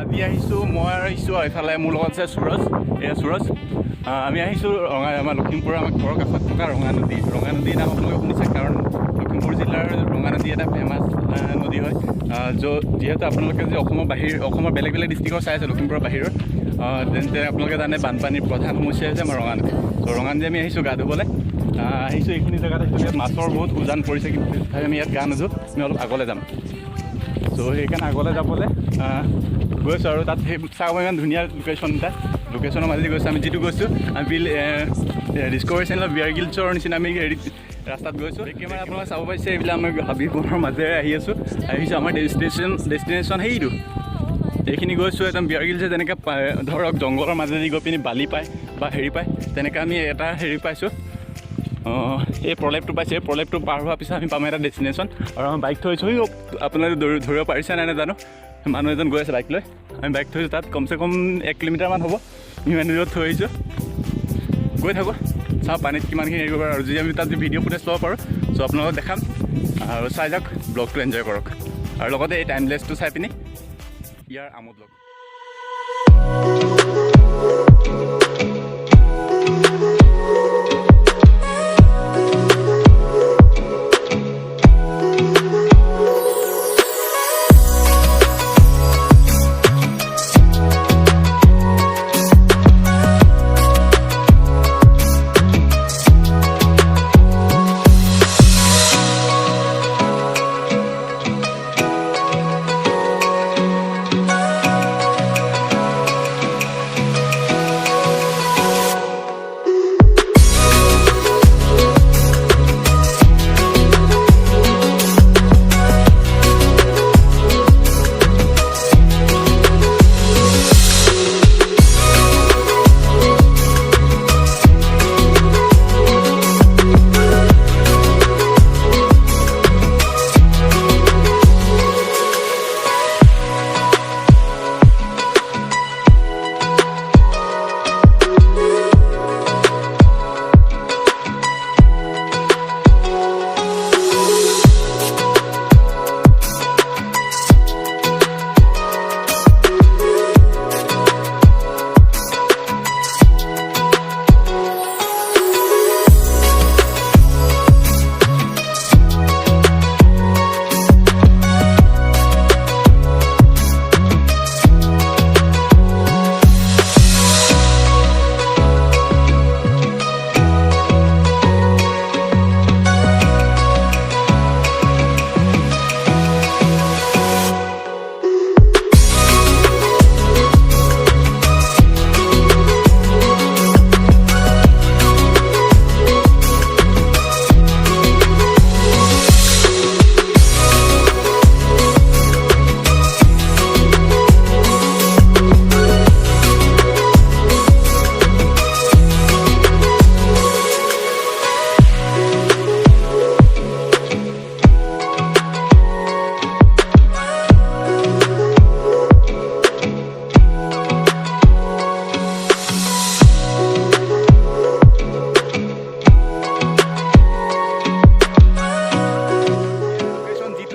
আজি আহিছোঁ মই আহিছোঁ এইফালে মোৰ লগত আছে সুৰজ এয়া সুৰজ আমি আহিছোঁ আমাৰ লখিমপুৰৰ আমাৰ ঘৰৰ কাষত থকা ৰঙা নদীৰ নাম আপোনালোকে শুনিছে কাৰণ লখিমপুৰ জিলাৰ ৰঙা নদী এটা ফেমাছ নদী হয় যিহেতু আপোনালোকে যে অসমৰ বেলেগ বেলেগ ডিষ্ট্ৰিক্টৰ চাই আছে লখিমপুৰৰ বাহিৰৰ তেন্তে আপোনালোকে জানে বানপানীৰ প্ৰধান সমস্যা হৈছে আমাৰ ৰঙা নদী ত' ৰঙা নদী আমি আহিছোঁ গা ধুবলৈ আহিছোঁ এইখিনি জেগাত আহিছোঁ মাছৰ বহুত উজান পৰিছে কিন্তু আমি ইয়াত গা নুধো আমি অলপ আগলৈ যাম চ' সেইকাৰণে আগলৈ যাবলৈ গৈছোঁ আৰু তাত সেই চাব ইমান ধুনীয়া লোকেশ্যনৰ মাজেদি গৈছোঁ আমি যিটো গৈছোঁ আমি ডিস্কভাৰী চেনেলৰ বিয়াৰ গিলছৰ নিচিনা আমি হেৰি ৰাস্তাত গৈছোঁ একেবাৰে আপোনালোকে চাব পাৰিছে এইবিলাক আমি হাবিবনৰ মাজেৰে আহিছোঁ আমাৰ ডেষ্টিনেশ্যন সেইটো এইখিনি গৈছোঁ একদম বিয়াৰ গিলছে যেনেকৈ ধৰক জংঘলৰ মাজেদি গৈ পিনি বালি পায় বা হেৰি পায় তেনেকৈ আমি এটা হেৰি পাইছোঁ এই প্ৰলেপটো পাইছোঁ এই প্ৰলেপটো পাৰ হোৱাৰ পিছত আমি পাম এটা ডেষ্টিনেশ্যন আৰু আমি বাইক থৈছোঁ আপোনালোকে ধৰিব পাৰিছে নাই নাজানো মানুহ এজন গৈ আছে বাইক লৈ আমি বাইক থৈছোঁ তাত কমচে কম 1 কিলোমিটাৰমান হ'ব ইমান দূৰত থৈ আহিছোঁ গৈ থাকোঁ চাওঁ পানীত কিমানখিনি হেৰি কৰিব আৰু যদি আমি তাত ভিডিঅ' ফুটেজ ল'ব পাৰোঁ চ' আপোনালোকক দেখাম আৰু চাই যাওক ব্লগটো এনজয় কৰক আৰু লগতে এই টাইমলেছটো চাই পিনি ইয়াৰ আমোদ লওক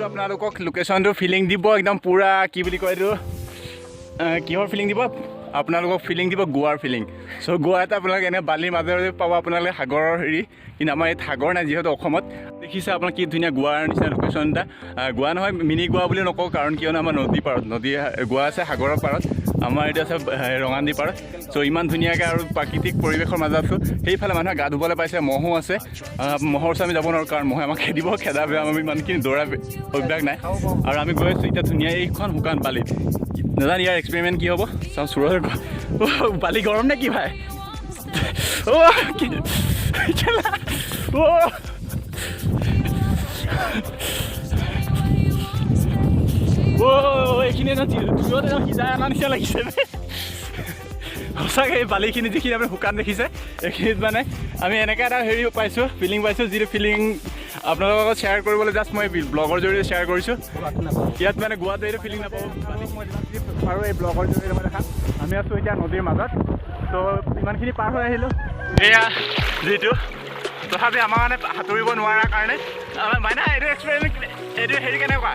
আপোনালোকক লোকেশ্যনটো ফিলিং দিব একদম পূৰা কি বুলি কয় এইটো কিহৰ ফিলিং দিব আপোনালোকক ফিলিং দিব গোৱাৰ ফিলিং চ' গোৱাত আপোনালোকে এনে বালিৰ মাজেৰে পাব আপোনালোকে সাগৰৰ হেৰি কিন্তু আমাৰ ইয়াত সাগৰ নাই যিহেতু অসমত দেখিছে আপোনাক কি ধুনীয়া গোৱাৰ নিচিনা লোকেশ্যন এটা গোৱা নহয় মিনি গোৱা বুলি নকওঁ কাৰণ কিয়নো আমাৰ নদী পাৰত গোৱা আছে সাগৰৰ পাৰত আমাৰ এইটো আছে ৰঙানদী পাৰত চ' ইমান ধুনীয়াকৈ আৰু প্ৰাকৃতিক পৰিৱেশৰ মাজত আছোঁ সেইফালে মানুহে গা ধুবলৈ পাইছে মহো আছে মহৰ ওচৰত আমি যাব নোৱাৰোঁ কাৰণ মহে আমাক খেদিব খেদা বেয়া আমি ইমানখিনি দৌৰা অভ্যাস নাই আৰু আমি গৈ আছোঁ এতিয়া ধুনীয়া এইখন শুকান বালিত নাজানো ইয়াৰ এক্সপেৰিমেণ্ট কি হ'ব চাওঁ চুৰৰ বালি গৰম নে কি ভাই এইখিনি সিজাই অনা নিচিনা লাগিছে সঁচাকৈ এই বালিখিনি যিখিনি আপুনি শুকান দেখিছে এইখিনিত মানে আমি এনেকৈ এটা হেৰি পাইছোঁ ফিলিং পাইছোঁ যিটো ফিলিং আপোনালোকৰ লগত শ্বেয়াৰ কৰিবলৈ জাষ্ট মই ব্লগৰ জৰিয়তে শ্বেয়াৰ কৰিছোঁ ইয়াত মানে গোৱাত এইটো ফিলিং নাপাব আৰু এই ব্লগৰ জৰিয়তে মই দেখাম আমি আছোঁ এতিয়া নদীৰ মাজত তো ইমানখিনি পাৰ হৈ আহিলোঁ এয়া যিটো তথাপি আমাৰ মানে সাঁতুৰিব নোৱাৰাৰ কাৰণে মানে এইটো এক্সপেৰিমেণ্ট এইটো হেৰি কেনেকুৱা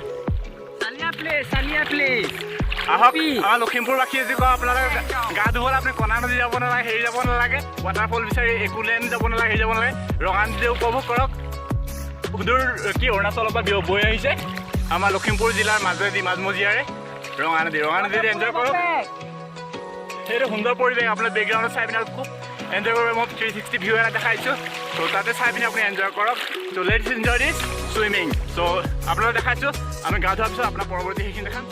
চালিয়া প্লেচ আহক আমাৰ লখিমপুৰবাসীয়ে যি কয় আপোনালোকে গা ধুবলৈ আপুনি কণা নদী যাব নালাগে, হেৰি যাব নালাগে, ৱাটাৰফল বিচাৰি একোলেণ্ড যাব নালাগে, হেৰি যাব নালাগে, ৰঙা নদী উপভোগ কৰক। সুদূৰ কি অৰুণাচলৰ পৰা বৈ আহিছে আমাৰ লখিমপুৰ জিলাৰ মাজেদি মাজমজিয়াৰে ৰঙা নদীত এনজয় কৰক। সেইটো সুন্দৰ পৰিৱেশ আপোনাৰ বেকগ্ৰাউণ্ডত চাই পিনে খুব এনজয় কৰিব। মই 360 ভিউ এটা দেখাইছোঁ, ত' তাতে চাই পিনে আপুনি এনজয় কৰক। ত' লেটছ এনজয় দিছ চুইমিং। চ' আপোনালোকে দেখাইছোঁ আমি গা ধোৱাৰ পিছত আপোনাৰ পৰৱৰ্তী সেইখিনি দেখাম।